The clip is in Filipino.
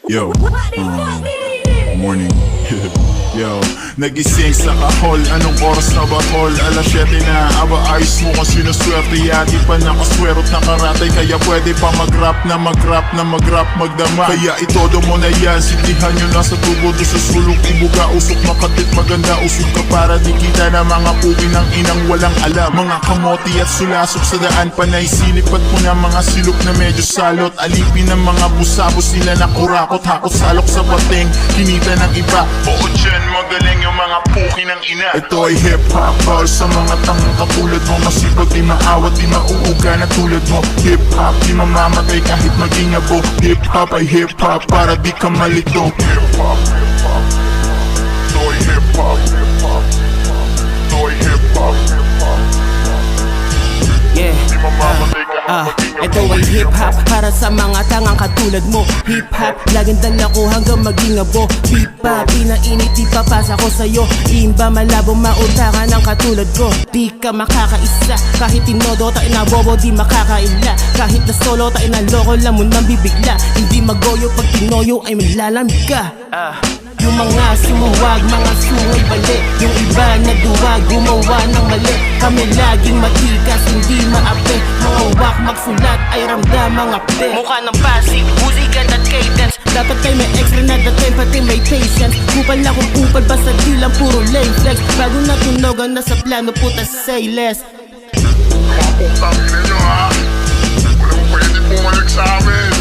Yo, morning. Yo, nagising sa kahol. Anong oras na ba tol? Alas 7 na. Aba ayos mo kung sinuswerte. Yati pa nakaswerot nakaratay. Kaya pwede pa mag-rap na mag-rap na mag-rap magdama. Kaya itodo mo na yan. Sindihan nyo na sa tubo do sa sulong ibuga. Usok makatit maganda. Usok ka para di kita na mga pugi ng inang walang alam. Mga kamoti at sulasok sa daan. Panay silipat mo na mga silok na medyo salot. Alipin ng mga busabos nila na kurakot. Hakot salok sa bating. Kinita ng iba. Oo dyan magaling yung mga puki ng ina. Ito ay hip-hop para sa mga tangang katulad mo. Masipag di maawat, di mauuga na tulad mo. Hip-hop di mamamatay kahit maging abo. Hip-hop ay hip-hop para di ka malito. Hip-hop, hip-hop. Ito ay hip-hop, hip-hop. Ito ay hip-hop, hip-hop. Yeah. Di mamamatay kahit maging abo. Ito ay hip-hop para sa mga tangang katulad mo. Hip-hop, laging dala ko hanggang maging abo. Pipa, pinainit, di papasa ko sa'yo. Imba, malabo, maunta ka ng katulad ko. Di ka makakaisa, kahit tinodo tayo na bobo, di makakaila. Kahit na solo tayo na loko, lamon ng bibigla. Hindi magoyo pag tinoyo ay malalamig ka. Yung mga sumuwag, mga sungay bali. Yung iba na duwag, gumawa ng mali. Kami laging matikas, hindi maapi. Mga wak, magsulat ay ramdam mga pe. Mukha ng basic, musikan at cadence. Dapat kayo may extra na dating, pati may patience. Kupal na kung kupal, basta di lang puro lame flex. Bago natunogan na sa plano, puta say less. Mga putang ina nyo ha. Walang pwede bumalik sa amin.